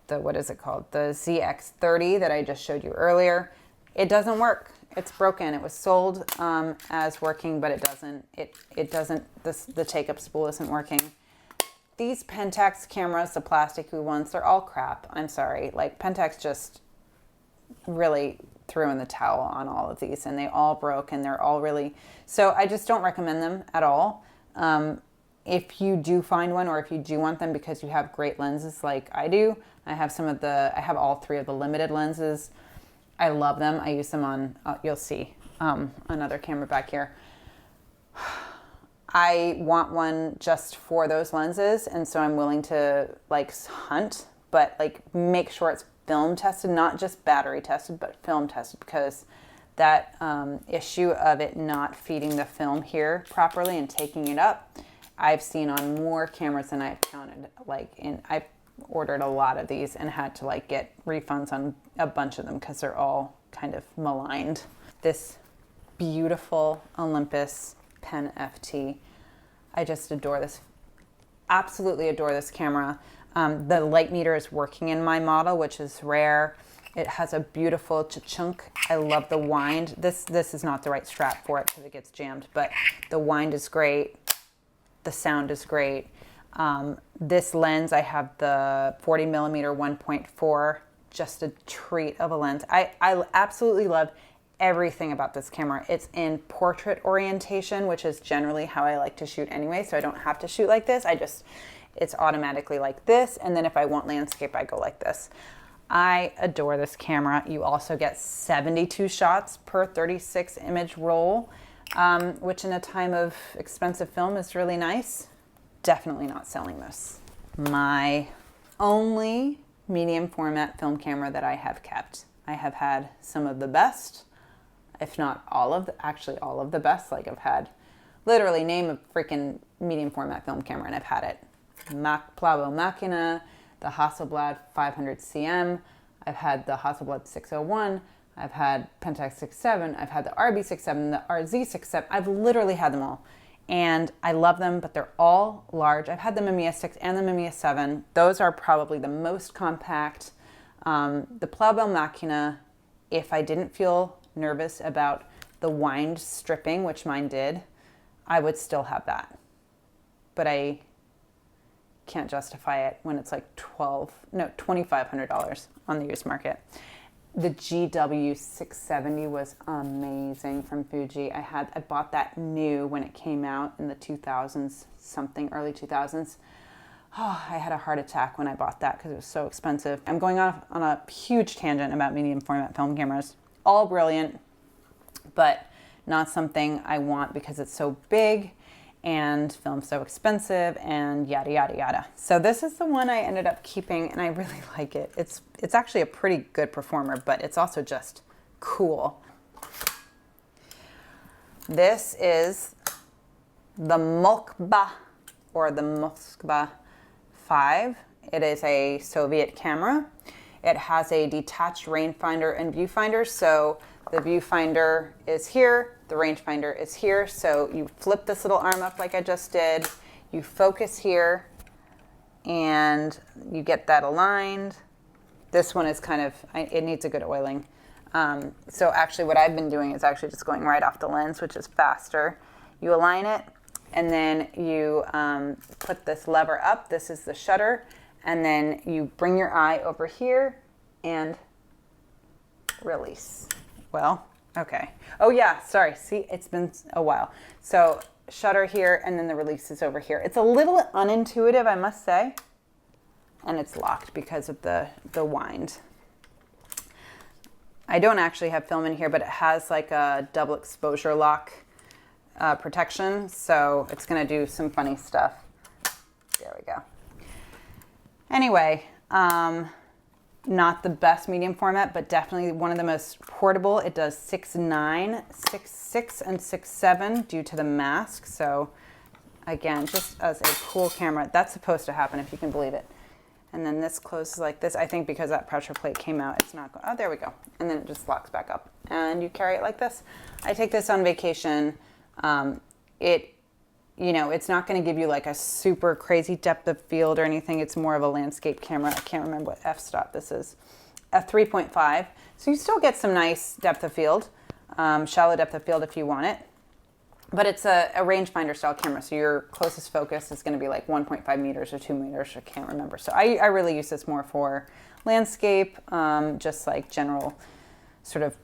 what is it called? The ZX30 that I just showed you earlier. It doesn't work. It's broken. It was sold as working, but it doesn't. The take-up spool isn't working. These Pentax cameras, the plasticky ones, they're all crap. I'm sorry. Like, Pentax just really threw in the towel on all of these, and they all broke, and they're all really, so I just don't recommend them at all. If you do find one, or if you do want them because you have great lenses like I do, I have all 3 of the limited lenses. I love them. I use them on, you'll see another camera back here. I want one just for those lenses, and so I'm willing to like hunt, but like make sure it's film tested, not just battery tested, but film tested, because that issue of it not feeding the film here properly and taking it up, I've seen on more cameras than I've counted. I've ordered a lot of these and had to like get refunds on a bunch of them because they're all kind of maligned. This beautiful Olympus Pen FT. I just adore this, absolutely adore this camera. The light meter is working in my model, which is rare. It has a beautiful chunk. I love the wind. This is not the right strap for it because it gets jammed, but the wind is great. The sound is great. This lens, I have the 40 millimeter 1.4, just a treat of a lens. I absolutely love everything about this camera. It's in portrait orientation, which is generally how I like to shoot anyway, so I don't have to shoot like this. It's automatically like this, and then if I want landscape, I go like this. I adore this camera. You also get 72 shots per 36 image roll, which in a time of expensive film is really nice. Definitely not selling this. My only medium format film camera that I have kept. I have had some of the best, if not all of the best. Like I've had, literally name a freaking medium format film camera and I've had it. Plavo Machina, the Hasselblad 500 cm. I've had the Hasselblad 601. I've had Pentax K7. I've had the RB67, the RZ67. I've literally had them all. And I love them, but they're all large. I've had the M-E S6 and the M-E S7. Those are probably the most compact. The Plavo Machina, if I didn't feel nervous about the wind stripping, which mine did, I would still have that. But I can't justify it when it's like $2,500 on the used market. The GW670 was amazing from Fuji. I bought that new when it came out in the 2000s, early 2000s. Oh, I had a heart attack when I bought that because it was so expensive. I'm going off on a huge tangent about medium format film cameras. All brilliant, but not something I want because it's so big and film's so expensive and yada, yada, yada. So this is the one I ended up keeping and I really like it. It's actually a pretty good performer, but it's also just cool. This is the Moskva, or the Moskva 5. It is a Soviet camera. It has a detached rangefinder and viewfinder. So the viewfinder is here, the rangefinder is here. So you flip this little arm up like I just did, you focus here, and you get that aligned. This one is kind of, it needs a good oiling. So actually what I've been doing is actually just going right off the lens, which is faster. You align it, and then you put this lever up. This is the shutter. And then you bring your eye over here and release. Well, okay. Oh yeah, sorry. See, it's been a while. So shutter here, and then the release is over here. It's a little unintuitive, I must say. And it's locked because of the wind. I don't actually have film in here, but it has like a double exposure lock protection. So it's gonna do some funny stuff. There we go. Anyway, not the best medium format, but definitely one of the most portable. It does 6.9, 6.6, and 6.7 due to the mask. So again, just as a cool camera, that's supposed to happen if you can believe it. And then this closes like this. I think because that pressure plate came out, it's not going, oh, there we go. And then it just locks back up and you carry it like this. I take this on vacation. You know, it's not going to give you like a super crazy depth of field or anything. It's more of a landscape camera. I can't remember what f-stop this is. A 3.5. So you still get some nice depth of field, shallow depth of field if you want it. But it's a rangefinder style camera. So your closest focus is going to be like 1.5 meters or 2 meters. I can't remember. So I really use this more for landscape, just like general sort of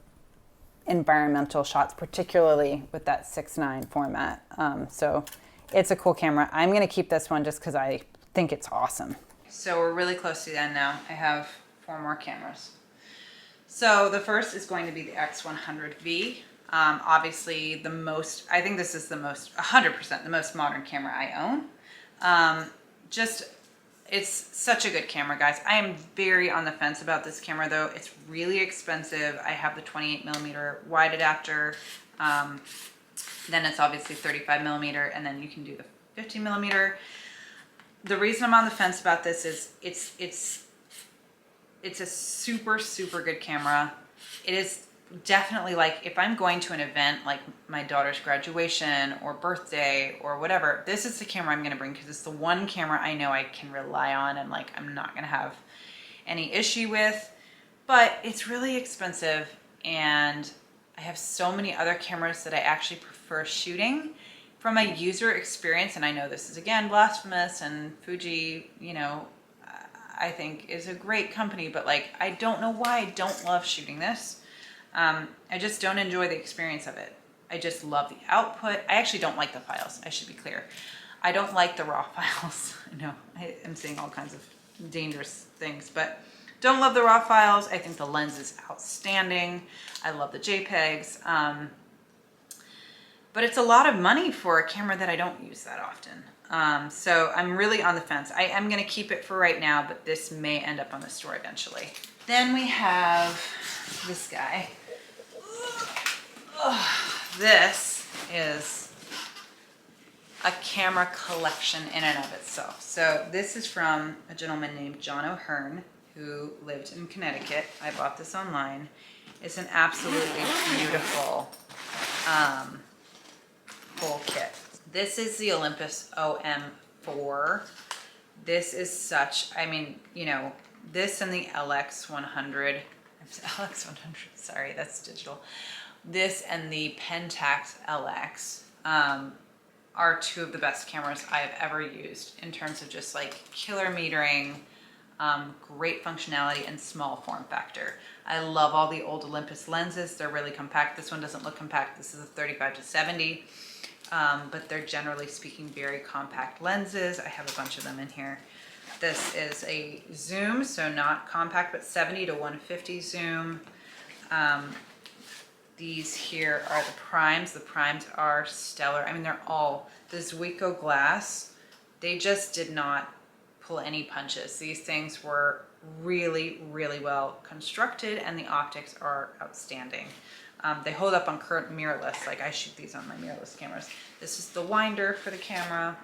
environmental shots, particularly with that 6:9 format. So it's a cool camera. I'm going to keep this one just because I think it's awesome. So we're really close to the end now. I have 4 more cameras. So the first is going to be the X100V. Obviously the most, I think this is the most, 100% the most modern camera I own. It's such a good camera, guys. I am very on the fence about this camera though. It's really expensive. I have the 28mm wide adapter. Then it's obviously 35mm, and then you can do the 50mm. The reason I'm on the fence about this is it's a super, super good camera. It is definitely like, if I'm going to an event like my daughter's graduation or birthday or whatever, this is the camera I'm gonna bring, because it's the one camera I know I can rely on and like I'm not gonna have any issue with. But it's really expensive, and I have so many other cameras that I actually prefer shooting from a user experience. And I know this is again blasphemous, and Fuji, you know, I think is a great company, but like, I don't know why I don't love shooting this. I just don't enjoy the experience of it. I just love the output. I actually don't like the files, I should be clear. I don't like the raw files. I know I am saying all kinds of dangerous things, but don't love the raw files. I think the lens is outstanding. I love the JPEGs. But it's a lot of money for a camera that I don't use that often. So I'm really on the fence. I am gonna keep it for right now, but this may end up on the store eventually. Then we have this guy. This is a camera collection in and of itself. So this is from a gentleman named John O'Hearn, who lived in Connecticut. I bought this online. It's an absolutely beautiful full kit. This is the Olympus OM4. This is such, I mean, you know, this and the LX100, sorry, that's digital. This and the Pentax LX are 2 of the best cameras I've ever used in terms of just like killer metering, great functionality, and small form factor. I love all the old Olympus lenses. They're really compact. This one doesn't look compact. This is a 35-70, but they're generally speaking very compact lenses. I have a bunch of them in here. This is a zoom, so not compact, but 70-150 zoom. These here are the primes. The primes are stellar. I mean, they're all, the Zuiko glass, they just did not pull any punches. These things were really, really well constructed, and the optics are outstanding. They hold up on current mirrorless, like I shoot these on my mirrorless cameras. This is the winder for the camera.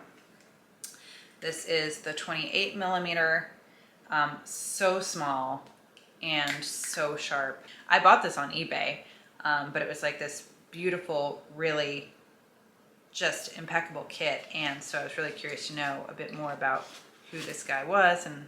This is the 28mm, so small and so sharp. I bought this on eBay, but it was like this beautiful, really just impeccable kit. And so I was really curious to know a bit more about who this guy was. And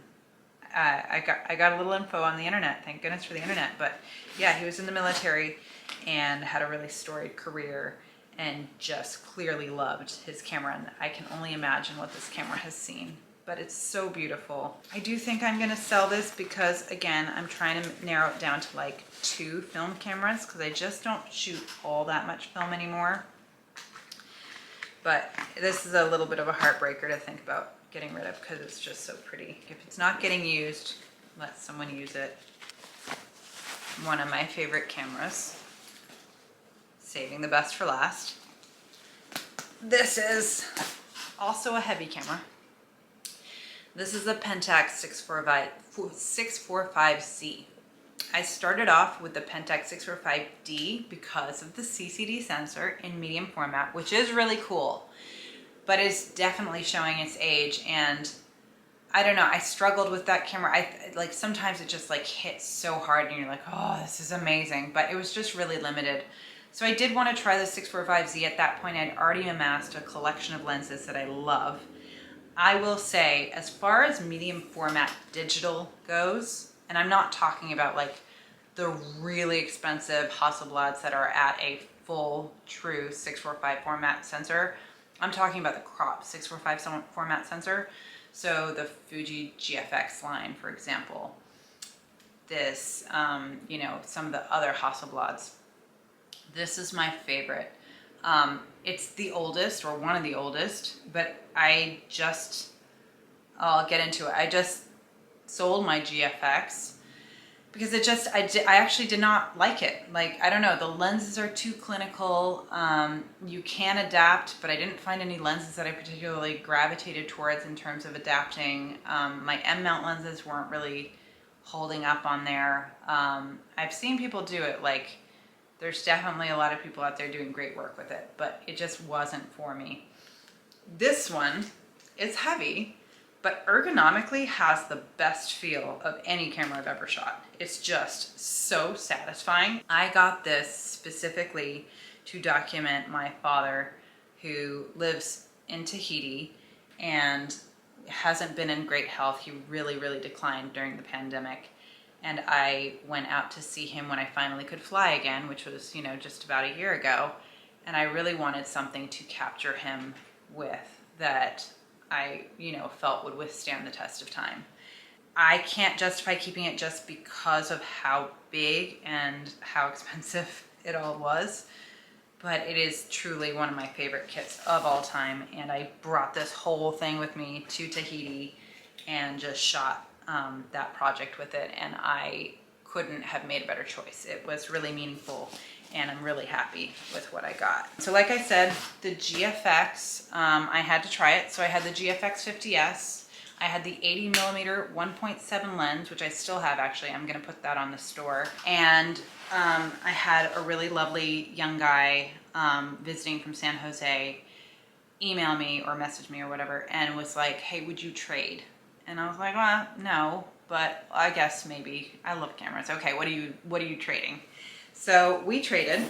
I got a little info on the internet, thank goodness for the internet. But yeah, he was in the military and had a really storied career, and just clearly loved his camera. And I can only imagine what this camera has seen, but it's so beautiful. I do think I'm gonna sell this because, again, I'm trying to narrow it down to like 2 film cameras, because I just don't shoot all that much film anymore. But this is a little bit of a heartbreaker to think about getting rid of, because it's just so pretty. If it's not getting used, let someone use it. One of my favorite cameras. Saving the best for last. This is also a heavy camera. This is the Pentax 645Z. I started off with the Pentax 645D because of the CCD sensor in medium format, which is really cool, but is definitely showing its age. And I don't know, I struggled with that camera. Like sometimes it just like hits so hard and you're like, oh, this is amazing, but it was just really limited. So I did want to try the 645Z. At that point, I'd already amassed a collection of lenses that I love. I will say, as far as medium format digital goes, and I'm not talking about like the really expensive Hasselblads that are at a full true 645 format sensor. I'm talking about the crop 645 format sensor. So the Fuji GFX line, for example. this, you know, some of the other Hasselblads. This is my favorite. It's the oldest, or one of the oldest, but I'll get into it. I just sold my GFX because I actually did not like it. Like, I don't know, the lenses are too clinical. You can adapt, but I didn't find any lenses that I particularly gravitated towards in terms of adapting. My M mount lenses weren't really holding up on there. I've seen people do it. Like, there's definitely a lot of people out there doing great work with it, but it just wasn't for me. This one is heavy, but ergonomically has the best feel of any camera I've ever shot. It's just so satisfying. I got this specifically to document my father, who lives in Tahiti and hasn't been in great health. He really, really declined during the pandemic. And I went out to see him when I finally could fly again, which was, you know, just about a year ago. And I really wanted something to capture him with that I, you know, felt would withstand the test of time. I can't justify keeping it just because of how big and how expensive it all was, but it is truly one of my favorite kits of all time. And I brought this whole thing with me to Tahiti and just shot that project with it, and I couldn't have made a better choice. It was really meaningful, and I'm really happy with what I got. So like I said, the GFX, I had to try it. So I had the GFX 50S, I had the 80mm 1.7 lens, which I still have actually. I'm gonna put that on the store. And I had a really lovely young guy visiting from San Jose email me or message me or whatever, and was like, hey, would you trade? And I was like, well, no, but I guess maybe. I love cameras. Okay, what are you trading? So we traded,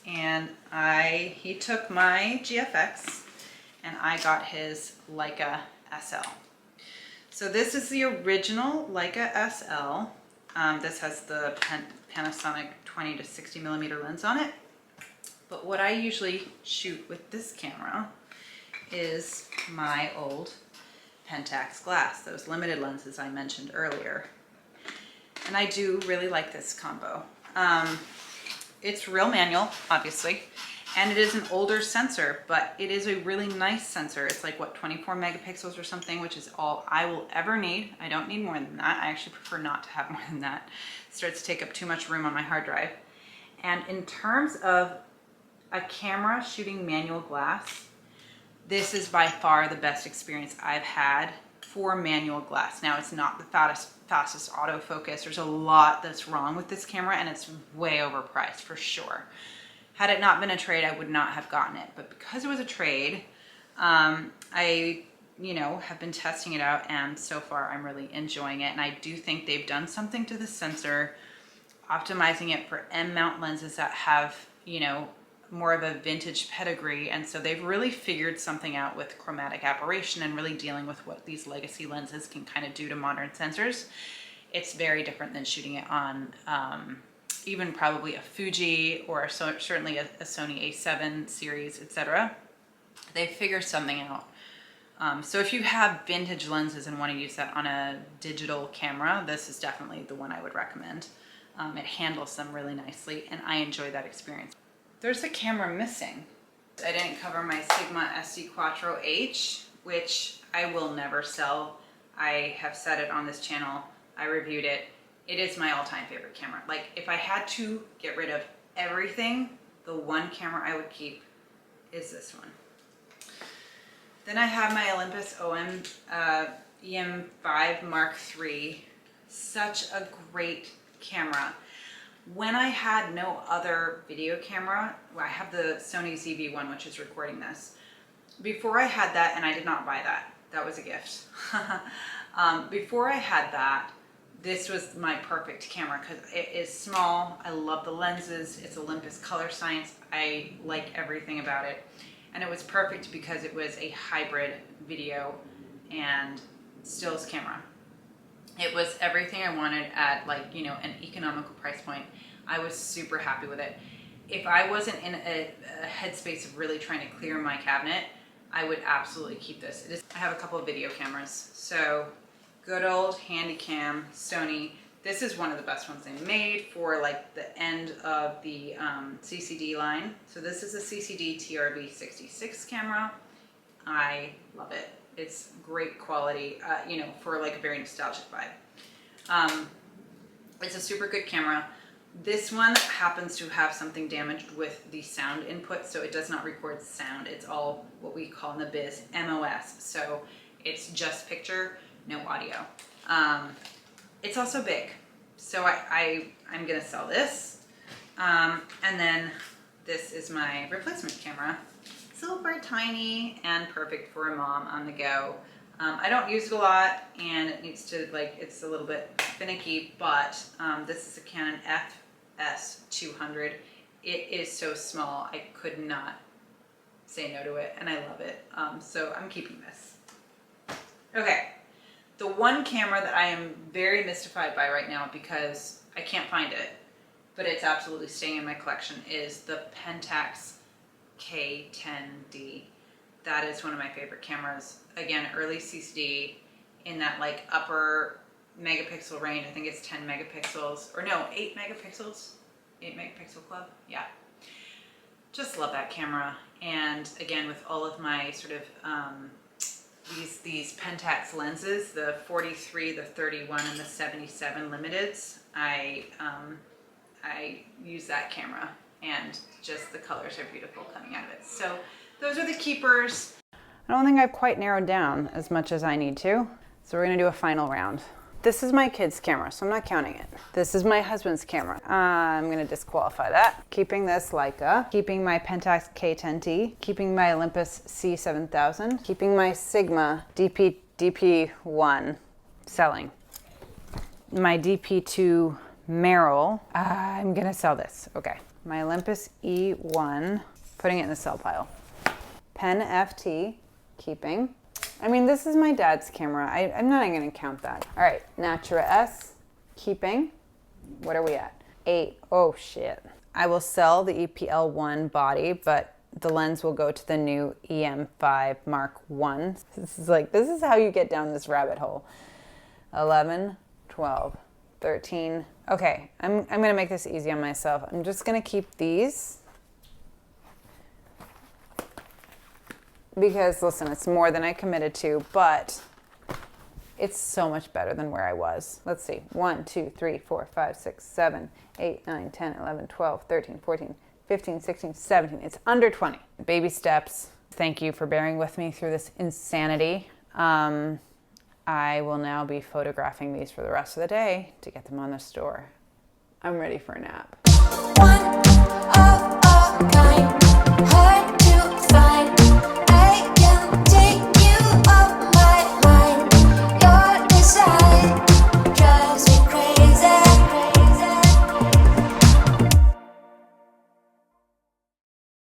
and he took my GFX and I got his Leica SL. So this is the original Leica SL. This has the Panasonic 20 to 60mm lens on it. But what I usually shoot with this camera is my old Pentax glass, those limited lenses I mentioned earlier. And I do really like this combo. It's real manual, obviously, and it is an older sensor, but it is a really nice sensor. It's like, what, 24 megapixels or something, which is all I will ever need. I don't need more than that. I actually prefer not to have more than that. It starts to take up too much room on my hard drive. And in terms of a camera shooting manual glass, this is by far the best experience I've had for manual glass. Now, it's not the fastest autofocus. There's a lot that's wrong with this camera, and it's way overpriced for sure. Had it not been a trade, I would not have gotten it. But because it was a trade, I, you know, have been testing it out, and so far I'm really enjoying it. And I do think they've done something to the sensor, optimizing it for M mount lenses that have, you know, more of a vintage pedigree. And so they've really figured something out with chromatic aberration and really dealing with what these legacy lenses can kind of do to modern sensors. It's very different than shooting it on even probably a Fuji or certainly a Sony A7 series, etc. They figured something out. So if you have vintage lenses and want to use that on a digital camera, this is definitely the one I would recommend. It handles them really nicely, and I enjoy that experience. There's a camera missing. I didn't cover my Sigma SD Quattro H, which I will never sell. I have said it on this channel. I reviewed it. It is my all-time favorite camera. Like, if I had to get rid of everything, the one camera I would keep is this one. Then I have my Olympus EM5 Mark III. Such a great camera. When I had no other video camera, I have the Sony ZV-1, which is recording this. Before I had that, and I did not buy that, that was a gift. Before I had that, this was my perfect camera because it is small. I love the lenses. It's Olympus Color Science. I like everything about it. And it was perfect because it was a hybrid video and stills camera. It was everything I wanted at, like, you know, an economical price point. I was super happy with it. If I wasn't in a headspace of really trying to clear my cabinet, I would absolutely keep this. I have a couple of video cameras. So good old Handycam Sony This is one of the best ones they made for like the end of the CCD line. So this is a CCD TRV66 camera. I love it. It's great quality, you know, for like a very nostalgic vibe. It's a super good camera. This one happens to have something damaged with the sound input, so it does not record sound. It's all what we call in the biz MOS. So it's just picture, no audio. It's also big, so I'm gonna sell this. And then this is my replacement camera. Super tiny and perfect for a mom on the go. I don't use it a lot, and it needs to, like, it's a little bit finicky, but this is a Canon FS200. It is so small, I could not say no to it, and I love it. So I'm keeping this. Okay. The one camera that I am very mystified by right now because I can't find it, but it's absolutely staying in my collection, is the Pentax K10D. That is one of my favorite cameras. Again, early CCD in that like upper megapixel range. I think it's 10 megapixels, or no, 8 megapixels. 8 megapixel club, yeah. Just love that camera. And again, with all of my sort of these Pentax lenses, the 43, the 31, and the 77 limiteds, I use that camera, and just the colors are beautiful coming out of it. So those are the keepers. I don't think I've quite narrowed down as much as I need to, so we're gonna do a final round. This is my kid's camera, so I'm not counting it. This is my husband's camera. I'm gonna disqualify that. Keeping this Leica, keeping my Pentax K10T, keeping my Olympus C7000, keeping my Sigma DP1, selling. My DP2 Merrill, I'm gonna sell this, okay. My Olympus E1, putting it in the sell pile. Pen FT, keeping. I mean, this is my dad's camera. I'm not even gonna count that. All right, Natura S, keeping. What are we at? 8, oh shit. I will sell the EPL1 body, but the lens will go to the new EM5 Mark I. This is how you get down this rabbit hole. 11, 12, 13. Okay, I'm gonna make this easy on myself. I'm just gonna keep these. Because listen, it's more than I committed to, but it's so much better than where I was. Let's see, 1, 2, 3, 4, 5, 6, 7, 8, 9, 10, 11, 12, 13, 14, 15, 16, 17. It's under 20. Baby steps. Thank you for bearing with me through this insanity. I will now be photographing these for the rest of the day to get them on the store. I'm ready for a nap.